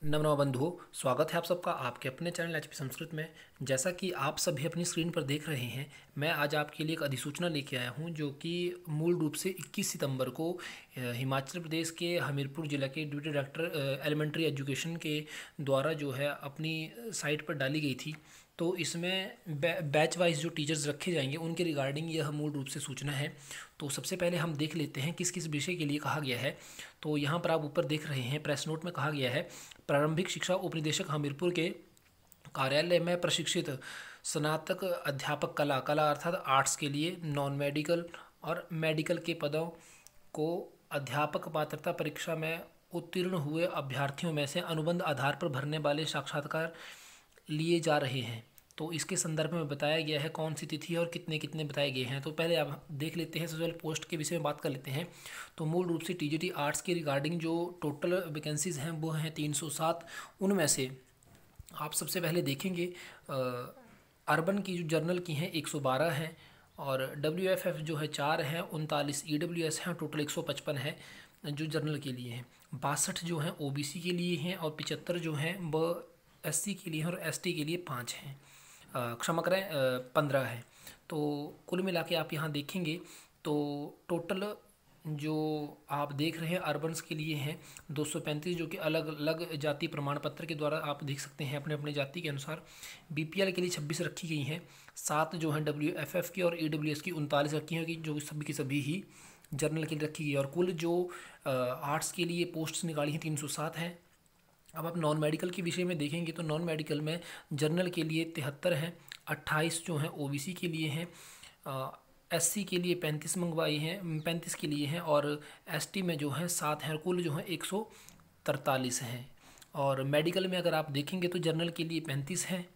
नमो बंधुओं, स्वागत है आप सबका आपके अपने चैनल एचपी संस्कृत में। जैसा कि आप सभी अपनी स्क्रीन पर देख रहे हैं, मैं आज आपके लिए एक अधिसूचना लेके आया हूं जो कि मूल रूप से 21 सितंबर को हिमाचल प्रदेश के हमीरपुर जिला के ड्यूटी डायरेक्टर एलिमेंट्री एजुकेशन के द्वारा जो है अपनी साइट पर डाली गई थी। तो इसमें बैच वाइज जो टीचर्स रखे जाएंगे उनके रिगार्डिंग यह मूल रूप से सूचना है। तो सबसे पहले हम देख लेते हैं किस किस विषय के लिए कहा गया है। तो यहाँ पर आप ऊपर देख रहे हैं, प्रेस नोट में कहा गया है, प्रारंभिक शिक्षा उपनिदेशक हमीरपुर के कार्यालय में प्रशिक्षित स्नातक अध्यापक कला अर्थात आर्ट्स के लिए नॉन मेडिकल और मेडिकल के पदों को अध्यापक पात्रता परीक्षा में उत्तीर्ण हुए अभ्यर्थियों में से अनुबंध आधार पर भरने वाले साक्षात्कार लिए जा रहे हैं। तो इसके संदर्भ में बताया गया है कौन सी तिथि और कितने कितने बताए गए हैं। तो पहले आप देख लेते हैं, सबसे पहले पोस्ट के विषय में बात कर लेते हैं। तो मूल रूप से टीजीटी आर्ट्स के रिगार्डिंग जो टोटल वैकेंसीज हैं वो हैं 307। उनमें से आप सबसे पहले देखेंगे अर्बन की जो जर्नल की हैं 112 हैं, और WFF जो है 4 हैं, 39 EWS हैं, टोटल 155 है जो जर्नल के लिए हैं। 62 जो हैं OBC के लिए हैं और 75 जो हैं वह SC के लिए हैं और ST के लिए 5 हैं, क्षमा करें 15 है। तो कुल मिला के आप यहाँ देखेंगे तो टोटल जो आप देख रहे हैं अर्बन्स के लिए हैं 235, जो कि अलग अलग जाति प्रमाण पत्र के द्वारा आप देख सकते हैं अपने अपने जाति के अनुसार। BPL के लिए 26 रखी गई हैं, 7 जो हैं WFF की और EWS की 39 रखी हैं, जो सभी की सभी ही जर्नल के लिए रखी गई है। और कुल जो आर्ट्स के लिए पोस्ट्स निकाली हैं 307 हैं। अब आप नॉन मेडिकल के विषय में देखेंगे तो नॉन मेडिकल में जर्नल के लिए 73 हैं, 28 जो हैं OBC के लिए हैं, SC के लिए 35 मंगवाई हैं, 35 के लिए हैं, और ST में जो हैं 7 हैं, कुल जो हैं 143 हैं। और मेडिकल में अगर आप देखेंगे तो जर्नल के लिए 35 हैं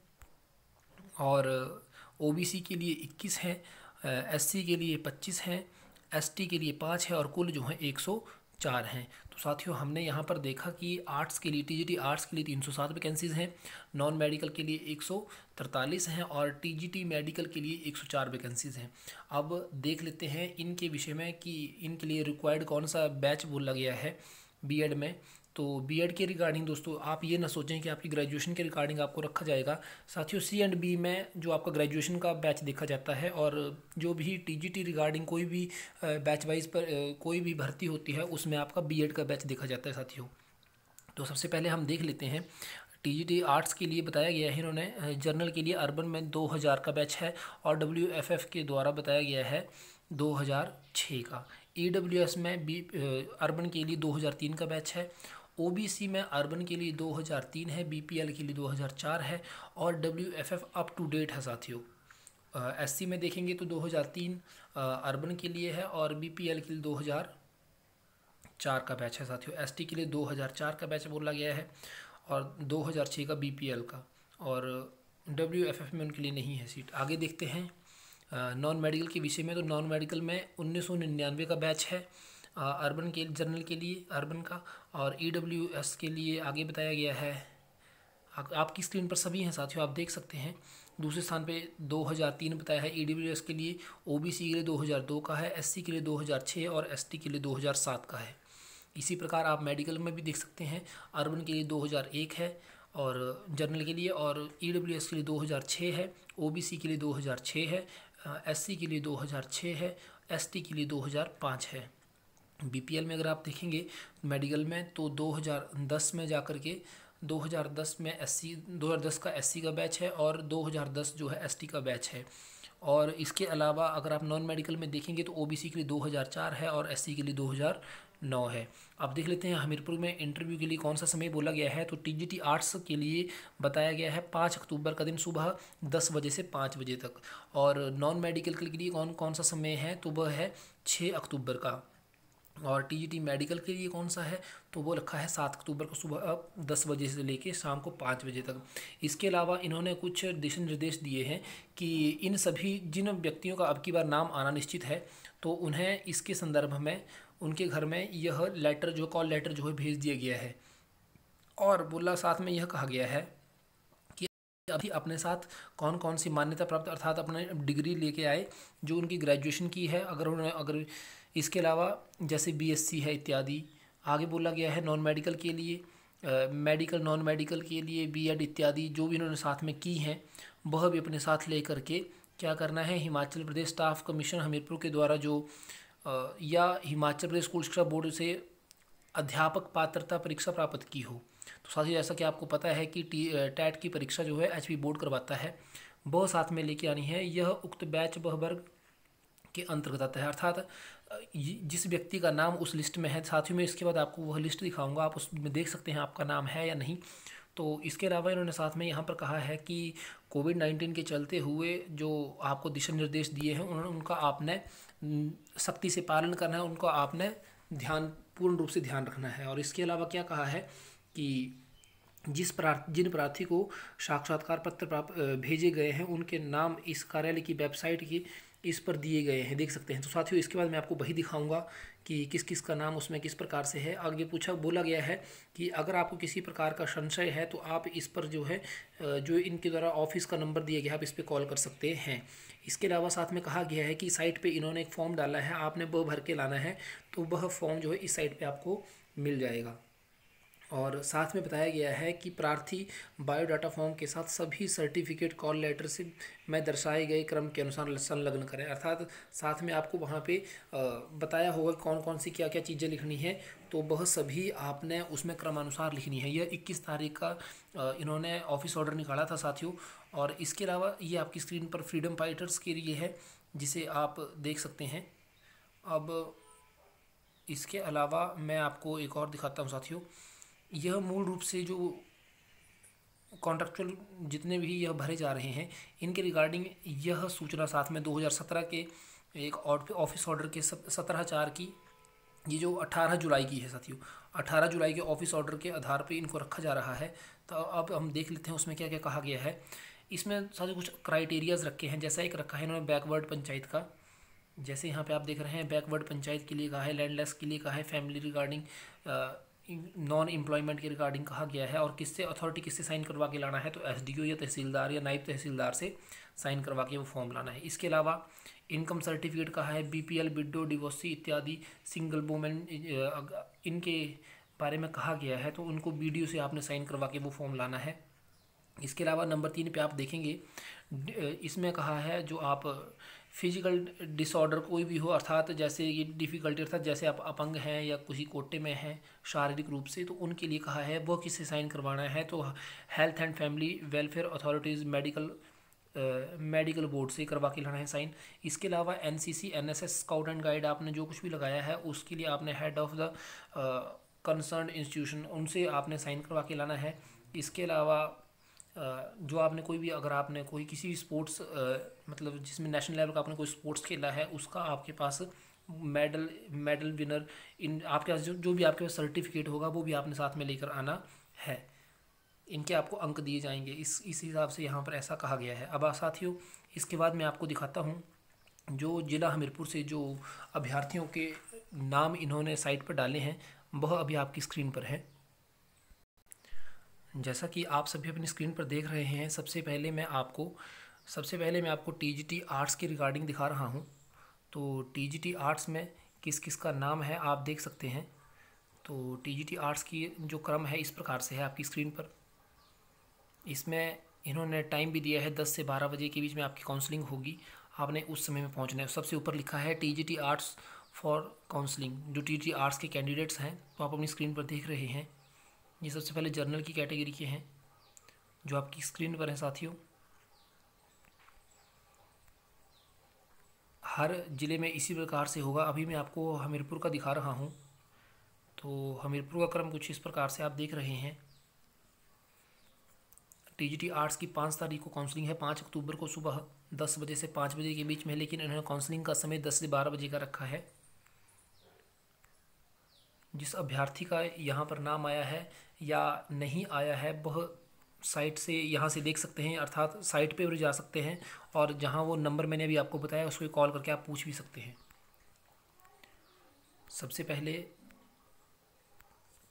और OBC के लिए 21 हैं, SC के लिए 25 हैं, ST के लिए 5 है और कुल जो हैं 104 हैं। तो साथियों, हमने यहाँ पर देखा कि आर्ट्स के लिए TGT आर्ट्स के लिए 307 वैकेंसीज़ हैं, नॉन मेडिकल के लिए 143 हैं और TGT मेडिकल के लिए 104 वैकेंसीज़ हैं। अब देख लेते हैं इनके विषय में कि इनके लिए रिक्वायर्ड कौन सा बैच बोला गया है बीएड में। तो बीएड के रिगार्डिंग दोस्तों आप ये ना सोचें कि आपकी ग्रेजुएशन के रिगार्डिंग आपको रखा जाएगा। साथियों, C&B में जो आपका ग्रेजुएशन का बैच देखा जाता है, और जो भी TGT रिगार्डिंग कोई भी बैच वाइज पर कोई भी भर्ती होती है उसमें आपका बीएड का बैच देखा जाता है साथियों। तो सबसे पहले हम देख लेते हैं TGT आर्ट्स के लिए बताया गया है इन्होंने जर्नल के लिए अर्बन में 2000 का बैच है और WFF के द्वारा बताया गया है 2006 का। EWS में भी अर्बन के लिए 2003 का बैच है। OBC में अर्बन के लिए 2003 है, BPL के लिए 2004 है और WFF अप टू डेट है साथियों। SC में देखेंगे तो 2003 अर्बन के लिए है और BPL के लिए 2004 का बैच है साथियों। ST के लिए 2004 का बैच बोला गया है और 2006 का BPL का, और WFF में उनके लिए नहीं है सीट। आगे देखते हैं नॉन मेडिकल के विषय में। तो नॉन मेडिकल में 1999 का बैच है अर्बन के जर्नल के लिए अर्बन का, और EWS के लिए आगे बताया गया है। आपकी स्क्रीन पर सभी हैं साथियों, आप देख सकते हैं। दूसरे स्थान पे 2003 बताया है EWS के लिए, OBC के लिए 2002 का है, SC के लिए 2006 और ST के लिए 2007 का है। इसी प्रकार आप मेडिकल में भी देख सकते हैं, अर्बन के लिए 2001 है और जर्नल के लिए, और EWS के लिए 2006 है, OBC के लिए 2006 है, SC के लिए 2006 है, ST के लिए 2005 है। BPL में अगर आप देखेंगे मेडिकल में तो 2010 में जाकर के 2010 में 2010 का SC का बैच है और 2010 जो है ST का बैच है। और इसके अलावा अगर आप नॉन मेडिकल में देखेंगे तो OBC के लिए 2004 है और SC के लिए 2009 है। अब देख लेते हैं हमीरपुर में इंटरव्यू के लिए कौन सा समय बोला गया है। तो TGT आर्ट्स के लिए बताया गया है 5 अक्टूबर का दिन सुबह 10 बजे से 5 बजे तक, और नॉन मेडिकल के लिए कौन कौन सा समय है तो वह है 6 अक्टूबर का। और TGT मेडिकल के लिए कौन सा है तो वो रखा है 7 अक्टूबर को सुबह 10 बजे से लेके शाम को 5 बजे तक। इसके अलावा इन्होंने कुछ दिशा निर्देश दिए हैं कि इन सभी जिन व्यक्तियों का अब की बार नाम आना निश्चित है तो उन्हें इसके संदर्भ में उनके घर में यह लेटर जो कॉल लेटर जो है भेज दिया गया है। और बोला साथ में यह कहा गया है कि अभी अपने साथ कौन कौन सी मान्यता प्राप्त अर्थात अपने डिग्री लेके आए जो उनकी ग्रेजुएशन की है, अगर इसके अलावा जैसे BSc है इत्यादि। आगे बोला गया है नॉन मेडिकल के लिए मेडिकल नॉन मेडिकल के लिए बीएड इत्यादि जो भी इन्होंने साथ में की हैं वह भी अपने साथ ले करके क्या करना है, हिमाचल प्रदेश स्टाफ कमीशन हमीरपुर के द्वारा जो या हिमाचल प्रदेश स्कूल शिक्षा बोर्ड से अध्यापक पात्रता परीक्षा प्राप्त की हो। तो साथ ही जैसा कि आपको पता है कि टैट की परीक्षा जो है एचपी बोर्ड करवाता है, वह साथ में लेके आनी है। यह उक्त बैच वह वर्ग के अंतर्गत आता है, अर्थात जिस व्यक्ति का नाम उस लिस्ट में है। साथियों में इसके बाद आपको वह लिस्ट दिखाऊंगा, आप उसमें देख सकते हैं आपका नाम है या नहीं। तो इसके अलावा इन्होंने साथ में यहाँ पर कहा है कि कोविड-19 के चलते हुए जो आपको दिशा निर्देश दिए हैं उनका आपने सख्ती से पालन करना है, उनको आपने पूर्ण रूप से ध्यान रखना है। और इसके अलावा क्या कहा है कि जिन प्रार्थी को साक्षात्कार पत्र भेजे गए हैं उनके नाम इस कार्यालय की वेबसाइट की इस पर दिए गए हैं, देख सकते हैं। तो साथियों इसके बाद मैं आपको वही दिखाऊंगा कि किस किस का नाम उसमें किस प्रकार से है। आगे बोला गया है कि अगर आपको किसी प्रकार का संशय है तो आप इस पर जो है जो इनके द्वारा ऑफिस का नंबर दिया गया आप इस पर कॉल कर सकते हैं। इसके अलावा साथ में कहा गया है कि साइट पे इन्होंने एक फॉर्म डाला है, आपने वो भर के लाना है, तो वह फॉर्म जो है इस साइट पे आपको मिल जाएगा। और साथ में बताया गया है कि प्रार्थी बायोडाटा फॉर्म के साथ सभी सर्टिफिकेट कॉल लेटर से में दर्शाए गए क्रम के अनुसार संलग्न करें, अर्थात साथ में आपको वहाँ पे बताया होगा कौन कौन सी क्या क्या चीज़ें लिखनी है, तो वह सभी आपने उसमें क्रमानुसार लिखनी है। यह 21 तारीख का इन्होंने ऑफिस ऑर्डर निकाला था साथियों। और इसके अलावा ये आपकी स्क्रीन पर फ्रीडम फाइटर्स के लिए है, जिसे आप देख सकते हैं। अब इसके अलावा मैं आपको एक और दिखाता हूँ साथियों। यह मूल रूप से जो कॉन्ट्रेक्चुअल जितने भी यह भरे जा रहे हैं इनके रिगार्डिंग यह सूचना साथ में 2017 के एक ऑफिस ऑर्डर के 17/4 की, ये जो 18 जुलाई की है साथियों, 18 जुलाई के ऑफिस ऑर्डर के आधार पे इनको रखा जा रहा है। तो अब हम देख लेते हैं उसमें क्या क्या कहा गया है। इसमें साथियों कुछ क्राइटेरियाज रखे हैं, जैसा एक रखा है इन्होंने बैकवर्ड पंचायत का, जैसे यहाँ पे आप देख रहे हैं बैकवर्ड पंचायत के लिए कहा है, लैंडलेस के लिए कहा है, फैमिली रिगार्डिंग नॉन एम्प्लॉयमेंट के रिगार्डिंग कहा गया है। और किससे अथॉरिटी किससे साइन करवा के लाना है, तो एसडीओ या तहसीलदार या नायब तहसीलदार से साइन करवा के वो फॉर्म लाना है। इसके अलावा इनकम सर्टिफिकेट कहा है, बीपीएल, विडो, डिवोर्सी इत्यादि सिंगल वुमेन इनके बारे में कहा गया है, तो उनको वीडियो से आपने साइन करवा के वो फॉर्म लाना है। इसके अलावा नंबर 3 पे आप देखेंगे इसमें कहा है जो आप फिजिकल डिसऑर्डर कोई भी हो, अर्थात जैसे ये डिफ़िकल्टी अर्थात जैसे आप अपंग हैं या किसी कोटे में हैं शारीरिक रूप से, तो उनके लिए कहा है वो किससे साइन करवाना है, तो health and family welfare authorities medical board से करवा के लाना है साइन। इसके अलावा NCC, NSS, scout and guide आपने जो कुछ भी लगाया है उसके लिए आपने head of the concern institution उनसे आपने साइन करवा के लाना है। इसके अलावा जो आपने कोई भी अगर आपने कोई किसी भी स्पोर्ट्स मतलब जिसमें नेशनल लेवल का आपने कोई स्पोर्ट्स खेला है उसका आपके पास मेडल विनर इन आपके पास जो भी आपके पास सर्टिफिकेट होगा वो भी आपने साथ में लेकर आना है। इनके आपको अंक दिए जाएंगे, इस हिसाब से यहाँ पर ऐसा कहा गया है। अब साथियों इसके बाद मैं आपको दिखाता हूँ जो ज़िला हमीरपुर से जो अभ्यर्थियों के नाम इन्होंने साइट पर डाले हैं वह अभी आपकी स्क्रीन पर है। जैसा कि आप सभी अपनी स्क्रीन पर देख रहे हैं, सबसे पहले मैं आपको टीजीटी आर्ट्स की रिगार्डिंग दिखा रहा हूं। तो टीजीटी आर्ट्स में किस किस का नाम है आप देख सकते हैं। तो टीजीटी आर्ट्स की जो क्रम है इस प्रकार से है आपकी स्क्रीन पर। इसमें इन्होंने टाइम भी दिया है 10 से 12 बजे के बीच में आपकी काउंसलिंग होगी, आपने उस समय में पहुँचना है। सबसे ऊपर लिखा है टीजीटी आर्ट्स फॉर काउंसलिंग, जो टीजीटी आर्ट्स के कैंडिडेट्स हैं तो आप अपनी स्क्रीन पर देख रहे हैं। ये सबसे पहले जर्नल की कैटेगरी के हैं जो आपकी स्क्रीन पर हैं साथियों। हर ज़िले में इसी प्रकार से होगा। अभी मैं आपको हमीरपुर का दिखा रहा हूँ। तो हमीरपुर का क्रम कुछ इस प्रकार से आप देख रहे हैं। टीजीटी आर्ट्स की 5 तारीख को काउंसलिंग है, 5 अक्टूबर को सुबह 10 बजे से 5 बजे के बीच में, लेकिन इन्होंने काउंसलिंग का समय 10 से 12 बजे का रखा है। जिस अभ्यर्थी का यहाँ पर नाम आया है या नहीं आया है वह साइट से यहाँ से देख सकते हैं, अर्थात साइट पे भी जा सकते हैं और जहाँ वो नंबर मैंने अभी आपको बताया उसको कॉल करके आप पूछ भी सकते हैं। सबसे पहले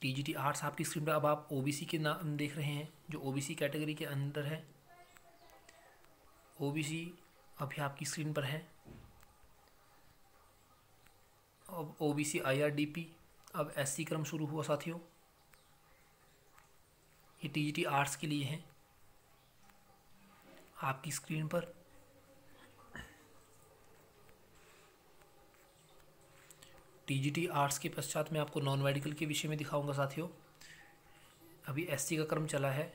टीजीटी आर्ट्स आपकी स्क्रीन पर। अब आप ओबीसी के नाम देख रहे हैं जो ओबीसी कैटेगरी के अंदर है। ओबीसी अभी आपकी स्क्रीन पर है। अब ओबीसी आईआरडीपी, अब एससी क्रम शुरू हुआ साथियों। ये टीजीटी आर्ट्स के लिए हैं आपकी स्क्रीन पर। टीजीटी आर्ट्स के पश्चात मैं आपको नॉन मेडिकल के विषय में दिखाऊंगा साथियों। अभी एससी का क्रम चला है।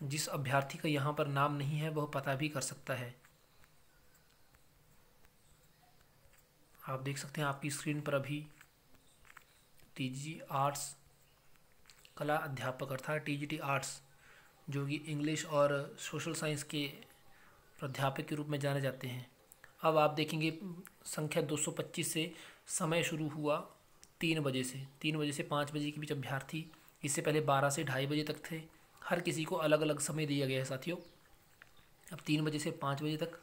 जिस अभ्यर्थी का यहाँ पर नाम नहीं है वह पता भी कर सकता है। आप देख सकते हैं आपकी स्क्रीन पर अभी टीजीटी आर्ट्स कला अध्यापक अर्थात टीजीटी आर्ट्स, जो कि इंग्लिश और सोशल साइंस के प्राध्यापक के रूप में जाने जाते हैं। अब आप देखेंगे संख्या 225 से समय शुरू हुआ 3 बजे से 5 बजे के बीच अभ्यर्थी, इससे पहले 12 से 2:30 बजे तक थे। हर किसी को अलग अलग समय दिया गया है साथियों। अब 3 बजे से 5 बजे तक,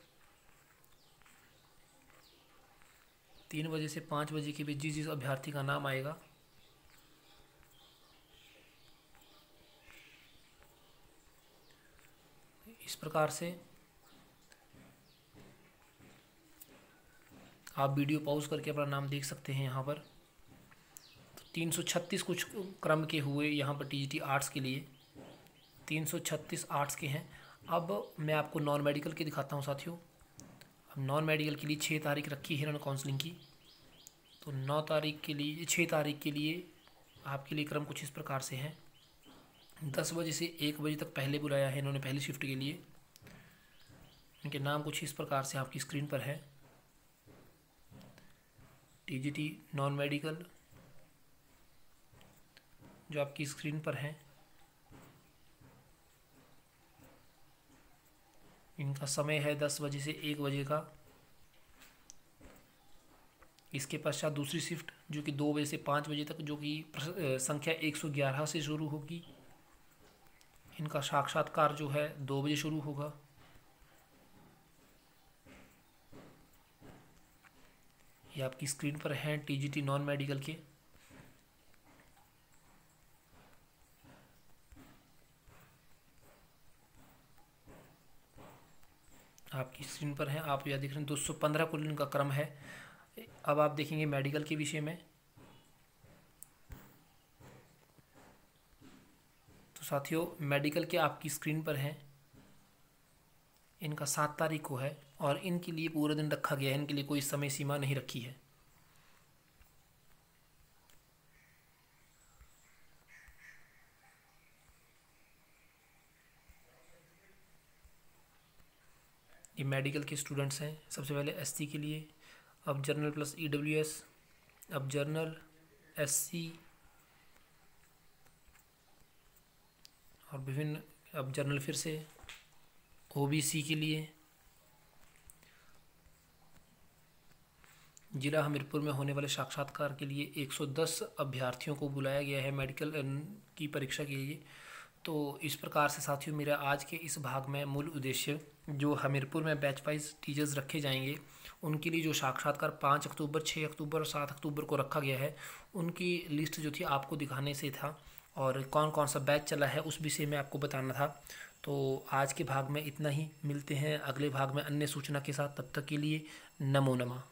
3 बजे से 5 बजे के बीच जिस अभ्यर्थी का नाम आएगा इस प्रकार से आप वीडियो पॉज करके अपना नाम देख सकते हैं। यहाँ पर 336 कुछ क्रम के हुए यहाँ पर टीजीटी आर्ट्स के लिए 336 आर्ट्स के हैं। अब मैं आपको नॉन मेडिकल के दिखाता हूँ साथियों। अब नॉन मेडिकल के लिए 6 तारीख रखी है इन्होंने काउंसलिंग की, तो 9 तारीख के लिए 6 तारीख के लिए आपके लिए क्रम कुछ इस प्रकार से हैं। 10 बजे से 1 बजे तक पहले बुलाया है इन्होंने पहली शिफ्ट के लिए। इनके नाम कुछ इस प्रकार से आपकी स्क्रीन पर है। टीजीटी नॉन मेडिकल जो आपकी स्क्रीन पर है, इनका समय है 10 बजे से 1 बजे का। इसके पश्चात दूसरी शिफ्ट जो कि 2 बजे से 5 बजे तक, जो कि संख्या 111 से शुरू होगी। इनका साक्षात्कार जो है 2 बजे शुरू होगा। ये आपकी स्क्रीन पर हैं टीजीटी नॉन मेडिकल के। आपकी स्क्रीन पर हैं, आप यह देख रहे हैं 215 कुल इनका क्रम है। अब आप देखेंगे मेडिकल के विषय में, तो साथियों मेडिकल के आपकी स्क्रीन पर हैं। इनका 7 तारीख को है और इनके लिए पूरा दिन रखा गया है, इनके लिए कोई समय सीमा नहीं रखी है। ये मेडिकल के स्टूडेंट्स हैं। सबसे पहले एससी के लिए, अब जर्नल प्लस ईडब्ल्यूएस, अब जर्नल, एससी और विभिन्न, अब जर्नल फिर से ओबीसी के लिए। जिला हमीरपुर में होने वाले साक्षात्कार के लिए 110 अभ्यर्थियों को बुलाया गया है मेडिकल की परीक्षा के लिए। तो इस प्रकार से साथियों मेरा आज के इस भाग में मूल उद्देश्य, जो हमीरपुर में बैच वाइज टीचर्स रखे जाएंगे उनके लिए जो साक्षात्कार 5 अक्टूबर, 6 अक्टूबर और 7 अक्टूबर को रखा गया है, उनकी लिस्ट जो थी आपको दिखाने से था, और कौन कौन सा बैच चला है उस विषय में आपको बताना था। तो आज के भाग में इतना ही, मिलते हैं अगले भाग में अन्य सूचना के साथ। तब तक के लिए नमो नमः।